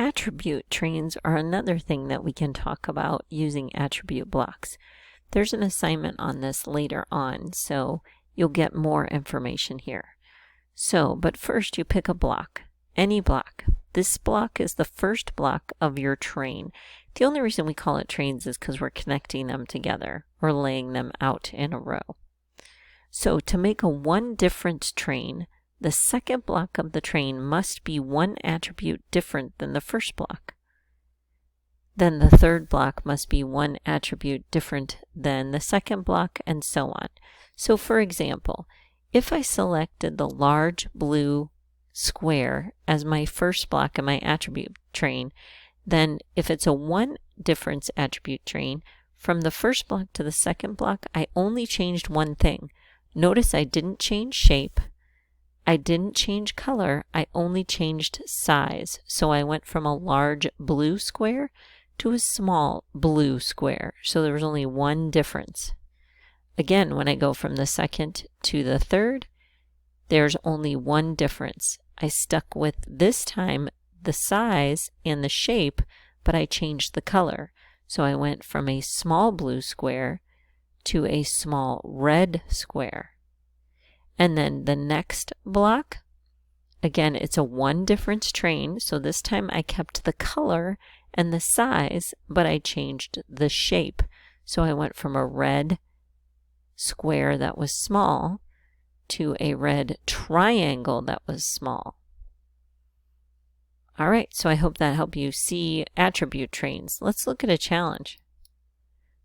attribute trains are another thing that we can talk about using attribute blocks. There's an assignment on this later on, so you'll get more information here. But first you pick a block, any block. This block is the first block of your train. The only reason we call it trains is because we're connecting them together or laying them out in a row. So to make a one difference train, the second block of the train must be one attribute different than the first block. Then the third block must be one attribute different than the second block, and so on. So for example, if I selected the large blue square as my first block in my attribute train, then if it's a one difference attribute train, from the first block to the second block, I only changed one thing. Notice I didn't change shape. I didn't change color. I only changed size. So I went from a large blue square to a small blue square. So there was only one difference. Again, when I go from the second to the third, there's only one difference. I stuck with, this time, the size and the shape, but I changed the color. So I went from a small blue square to a small red square. And then the next block, again, it's a one difference train. So this time I kept the color and the size, but I changed the shape. So I went from a red square that was small to a red triangle that was small. All right, so I hope that helped you see attribute trains. Let's look at a challenge.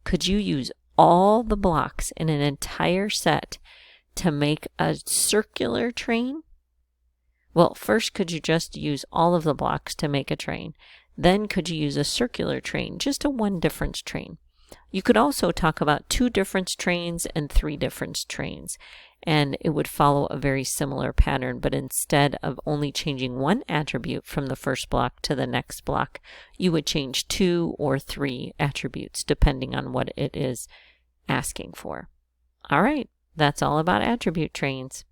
Could you use all the blocks in an entire set to make a circular train? Well, first, could you just use all of the blocks to make a train? Then could you use a circular train, just a one difference train? You could also talk about two difference trains and three difference trains, and it would follow a very similar pattern, but instead of only changing one attribute from the first block to the next block, you would change 2 or 3 attributes depending on what it is asking for. All right, that's all about attribute trains.